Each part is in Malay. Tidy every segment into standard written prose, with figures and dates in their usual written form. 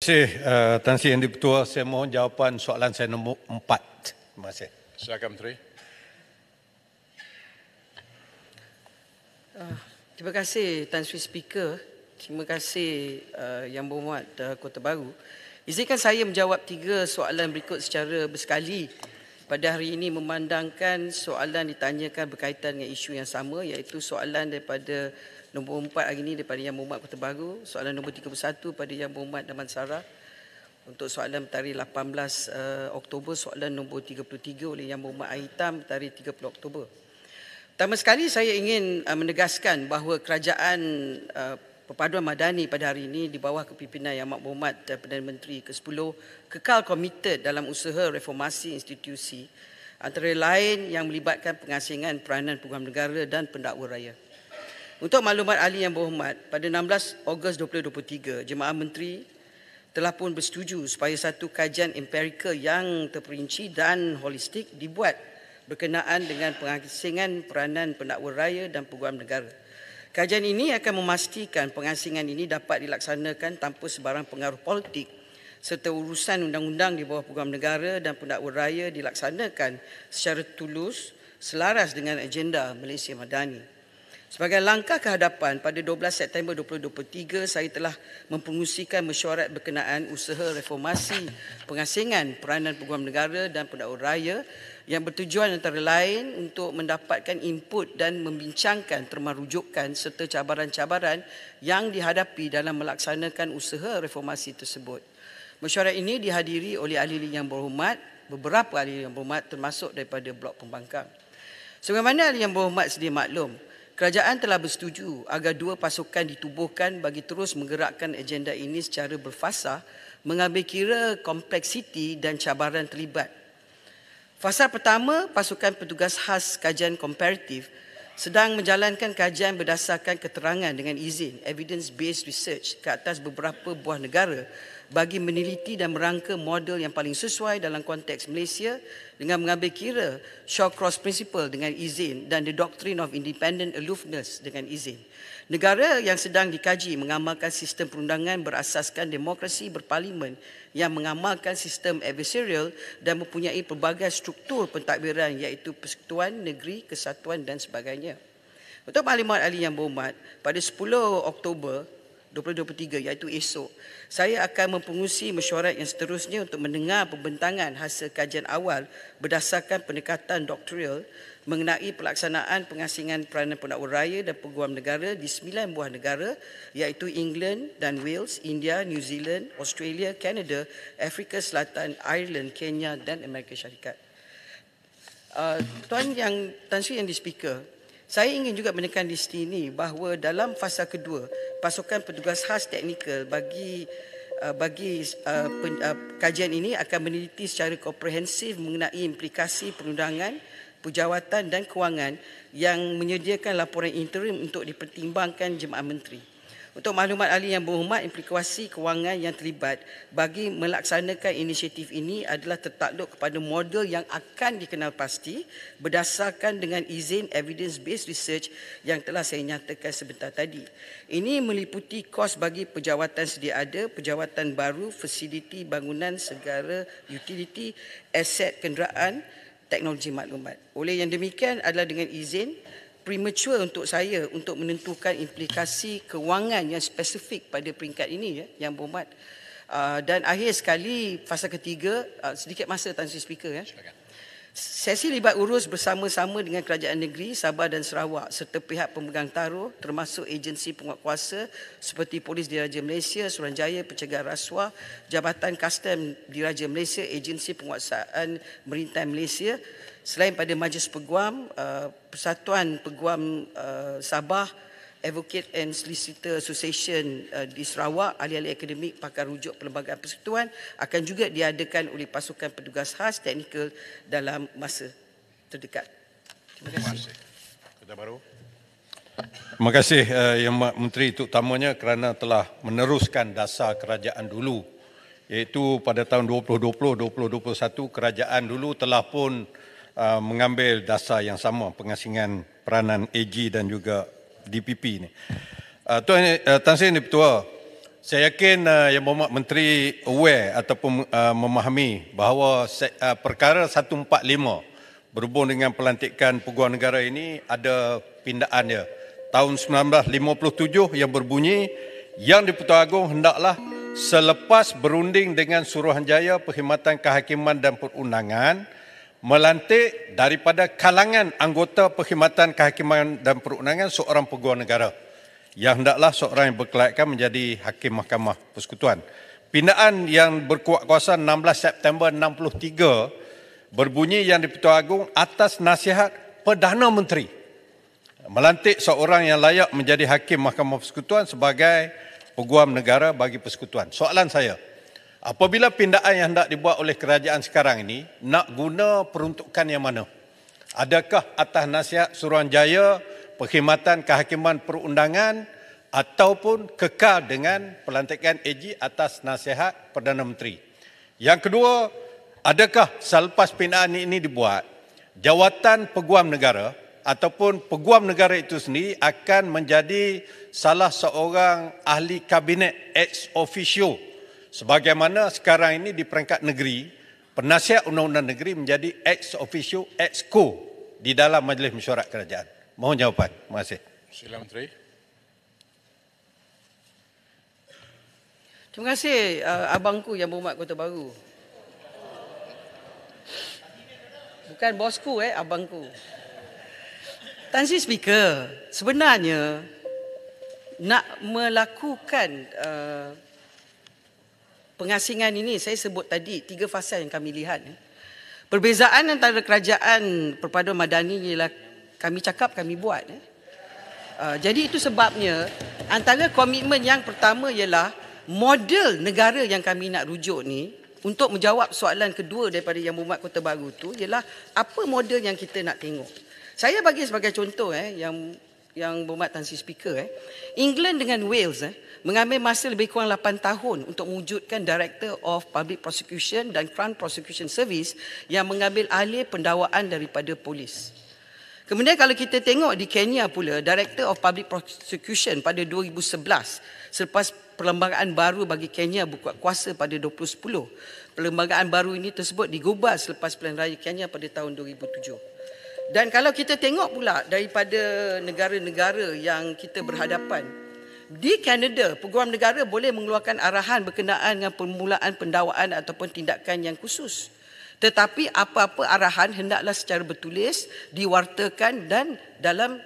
kasih Tan Sri Yang di-Pertua. Saya mohon jawapan soalan saya nombor 4. Terima kasih. Silakan Menteri. Terima kasih Tan Sri Speaker. Terima kasih Yang Berhormat Kota Baru. Izinkan saya menjawab 3 soalan berikut secara bersekali pada hari ini memandangkan soalan ditanyakan berkaitan dengan isu yang sama, iaitu soalan daripada nombor 4 hari ini daripada Yang Berhormat Kota Baru, soalan nombor 31 pada Yang Berhormat Damansara, untuk soalan tarikh 18 Oktober, soalan nombor 33 oleh Yang Berhormat Ahitam tarikh 30 Oktober. Pertama sekali saya ingin menegaskan bahawa kerajaan Perpaduan Madani pada hari ini di bawah kepimpinan Yang Amat Berhormat Perdana Menteri ke-10 kekal komited dalam usaha reformasi institusi, antara lain yang melibatkan pengasingan peranan peguam negara dan pendakwa raya. Untuk maklumat ahli Yang Berhormat, pada 16 Ogos 2023, Jemaah Menteri telah pun bersetuju supaya satu kajian empirikal yang terperinci dan holistik dibuat berkenaan dengan pengasingan peranan pendakwa raya dan peguam negara. Kajian ini akan memastikan pengasingan ini dapat dilaksanakan tanpa sebarang pengaruh politik serta urusan undang-undang di bawah peguam negara dan pendakwa raya dilaksanakan secara tulus selaras dengan agenda Malaysia Madani. Sebagai langkah ke hadapan, pada 12 September 2023, saya telah mempengerusikan mesyuarat berkenaan usaha reformasi pengasingan peranan peguam negara dan pendakwa raya yang bertujuan antara lain untuk mendapatkan input dan membincangkan terma rujukan serta cabaran-cabaran yang dihadapi dalam melaksanakan usaha reformasi tersebut. Mesyuarat ini dihadiri oleh ahli Yang Berhormat, beberapa ahli Yang Berhormat termasuk daripada Blok Pembangkang. Sebagaimana ahli Yang Berhormat sedia maklum, kerajaan telah bersetuju agar 2 pasukan ditubuhkan bagi terus menggerakkan agenda ini secara berfasah, mengambil kira kompleksiti dan cabaran terlibat. Fasa pertama, pasukan petugas khas kajian komparatif sedang menjalankan kajian berdasarkan keterangan dengan izin evidence-based research ke atas beberapa buah negara bagi meneliti dan merangka model yang paling sesuai dalam konteks Malaysia dengan mengambil kira Shawcross Principle dengan izin dan the Doctrine of Independent Aloofness dengan izin. Negara yang sedang dikaji mengamalkan sistem perundangan berasaskan demokrasi berparlimen yang mengamalkan sistem adversarial dan mempunyai pelbagai struktur pentadbiran iaitu persekutuan, negeri, kesatuan dan sebagainya. Untuk maklumat ahli Yang Berhormat, pada 10 Oktober 2023 iaitu esok, saya akan mempengerusi mesyuarat yang seterusnya untuk mendengar pembentangan hasil kajian awal berdasarkan pendekatan doktoral mengenai pelaksanaan pengasingan peranan pendakwa raya dan peguam negara di 9 buah negara iaitu England dan Wales, India, New Zealand, Australia, Canada, Afrika Selatan, Ireland, Kenya dan Amerika Syarikat. Tan Sri Yang di-Speaker, saya ingin juga menekan di sini bahawa dalam fasa kedua, pasukan petugas khas teknikal bagi kajian ini akan meneliti secara komprehensif mengenai implikasi perundangan, pejawatan dan kewangan yang menyediakan laporan interim untuk dipertimbangkan Jemaah Menteri. Untuk maklumat ahli Yang Berhormat, implikasi kewangan yang terlibat bagi melaksanakan inisiatif ini adalah tertakluk kepada model yang akan dikenal pasti berdasarkan dengan izin evidence-based research yang telah saya nyatakan sebentar tadi. Ini meliputi kos bagi pejawatan sedia ada, pejawatan baru, fasiliti bangunan, segala utility, aset kenderaan, teknologi maklumat. Oleh yang demikian adalah dengan izin premature untuk saya untuk menentukan implikasi kewangan yang spesifik pada peringkat ini, Yang Berhormat. Dan akhir sekali, fasa ketiga, sedikit masa Tan Sri Speaker. Sesi libat urus bersama-sama dengan Kerajaan Negeri Sabah dan Sarawak serta pihak pemegang taruh termasuk agensi penguatkuasa seperti Polis Diraja Malaysia, Suruhanjaya Pencegahan Rasuah, Jabatan Kastam Diraja Malaysia, Agensi Penguasaan Maritime Malaysia, selain pada Majlis Peguam, Persatuan Peguam Sabah, Advocate and Solicitor Association di Sarawak, ahli-ahli akademik, pakar rujuk Perlembagaan Persekutuan akan juga diadakan oleh pasukan petugas khas teknikal dalam masa terdekat. Terima kasih. Kota Baru. Terima kasih Yang Berhormat Menteri, terutamanya kerana telah meneruskan dasar kerajaan dulu, iaitu pada tahun 2020-2021 kerajaan dulu telah pun mengambil dasar yang sama pengasingan peranan AG dan juga DPP ini. Tan Sri Yang di-Pertua, Saya yakin Yang Berhormat Menteri aware ataupun memahami bahawa perkara 145 berhubung dengan pelantikan Peguam Negara ini ada pindaan dia. Tahun 1957 yang berbunyi, Yang di-Pertuan Agong hendaklah selepas berunding dengan Suruhanjaya Perkhidmatan Kehakiman dan Perundangan melantik daripada kalangan anggota Perkhidmatan Kehakiman dan Perundangan seorang Peguam Negara yang hendaklah seorang yang berkelayakan menjadi Hakim Mahkamah Persekutuan. Pindaan yang berkuat kuasa 16 September 63 berbunyi Yang di-Pertuan Agong atas nasihat Perdana Menteri melantik seorang yang layak menjadi Hakim Mahkamah Persekutuan sebagai Peguam Negara bagi Persekutuan. Soalan saya, apabila pindaan yang hendak dibuat oleh kerajaan sekarang ini nak guna peruntukan yang mana? Adakah atas nasihat Suruhanjaya Perkhidmatan Kehakiman Perundangan ataupun kekal dengan pelantikan AG atas nasihat Perdana Menteri? Yang kedua, adakah selepas pindaan ini dibuat, jawatan Peguam Negara ataupun Peguam Negara itu sendiri akan menjadi salah seorang ahli kabinet ex officio, sebagaimana sekarang ini di peringkat negeri, penasihat undang-undang negeri menjadi ex officio, ex co di dalam Majlis Mesyuarat Kerajaan. Mohon jawapan. Terima kasih. Sila Menteri. Terima kasih abangku Yang Berhormat Kota Baru. Bukan bosku, abangku. Tan Sri Speaker, sebenarnya nak melakukan pengasingan ini, saya sebut tadi 3 fasa yang kami lihat. Perbezaan antara kerajaan perpaduan madani ialah kami cakap, kami buat. Jadi itu sebabnya antara komitmen yang pertama ialah model negara yang kami nak rujuk ni, untuk menjawab soalan kedua daripada Yang Berhormat Kota Baru tu ialah apa model yang kita nak tengok. Saya bagi sebagai contoh yang Berhormat Tan Sri Speaker, England dengan Wales mengambil masa lebih kurang 8 tahun untuk mewujudkan Director of Public Prosecution dan Crown Prosecution Service yang mengambil alih pendakwaan daripada polis. Kemudian kalau kita tengok di Kenya pula, Director of Public Prosecution pada 2011 selepas perlembagaan baru bagi Kenya berkuat kuasa pada 2010. Perlembagaan baru ini tersebut digubah selepas pilihan raya Kenya pada tahun 2007. Dan kalau kita tengok pula daripada negara-negara yang kita berhadapan, di Kanada, Peguam Negara boleh mengeluarkan arahan berkenaan dengan permulaan pendakwaan ataupun tindakan yang khusus. Tetapi apa-apa arahan hendaklah secara bertulis, diwartakan dan dalam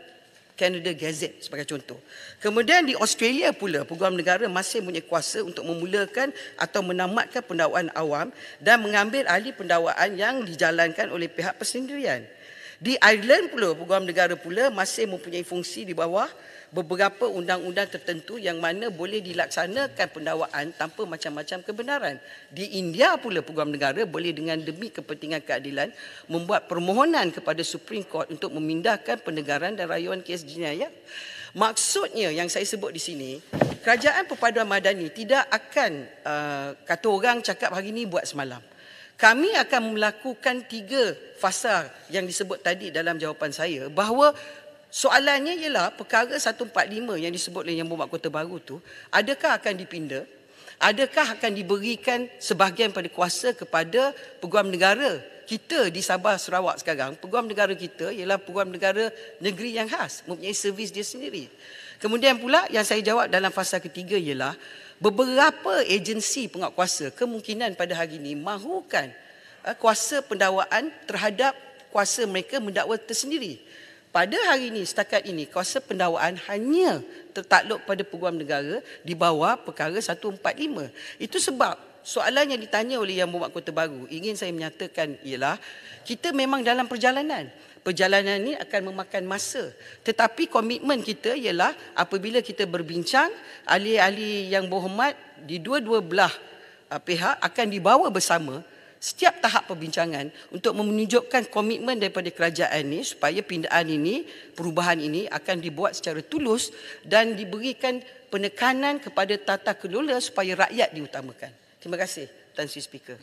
Canada Gazette sebagai contoh. Kemudian di Australia pula, Peguam Negara masih mempunyai kuasa untuk memulakan atau menamatkan pendakwaan awam dan mengambil alih pendakwaan yang dijalankan oleh pihak persendirian. Di Ireland pula, Peguam Negara pula masih mempunyai fungsi di bawah beberapa undang-undang tertentu yang mana boleh dilaksanakan pendakwaan tanpa macam-macam kebenaran. Di India pula, Peguam Negara boleh dengan demi kepentingan keadilan membuat permohonan kepada Supreme Court untuk memindahkan pendegaran dan rayuan kes jenayah. Maksudnya yang saya sebut di sini, kerajaan perpaduan madani tidak akan kata orang cakap hari ini buat semalam. Kami akan melakukan 3 fasa yang disebut tadi dalam jawapan saya, bahawa soalannya ialah perkara 145 yang disebut oleh Yang Berhormat Kota Baru tu, adakah akan dipinda? Adakah akan diberikan sebahagian pada kuasa kepada Peguam Negara kita di Sabah Sarawak sekarang? Peguam Negara kita ialah Peguam Negara negeri yang khas, mempunyai servis dia sendiri. Kemudian pula yang saya jawab dalam fasa ketiga ialah beberapa agensi penguatkuasa kemungkinan pada hari ini mahukan kuasa pendakwaan terhadap kuasa mereka mendakwa tersendiri. Pada hari ini, setakat ini, kuasa pendakwaan hanya tertakluk pada Peguam Negara di bawah perkara 145. Itu sebab soalan yang ditanya oleh Yang Berhormat Kota Baru, ingin saya menyatakan ialah kita memang dalam perjalanan. Perjalanan ini akan memakan masa. Tetapi komitmen kita ialah apabila kita berbincang, ahli-ahli yang berhormat di dua-dua belah pihak akan dibawa bersama setiap tahap perbincangan untuk menunjukkan komitmen daripada kerajaan ini supaya pindaan ini, perubahan ini akan dibuat secara tulus dan diberikan penekanan kepada tata kelola supaya rakyat diutamakan. Terima kasih, Tan Sri Speaker.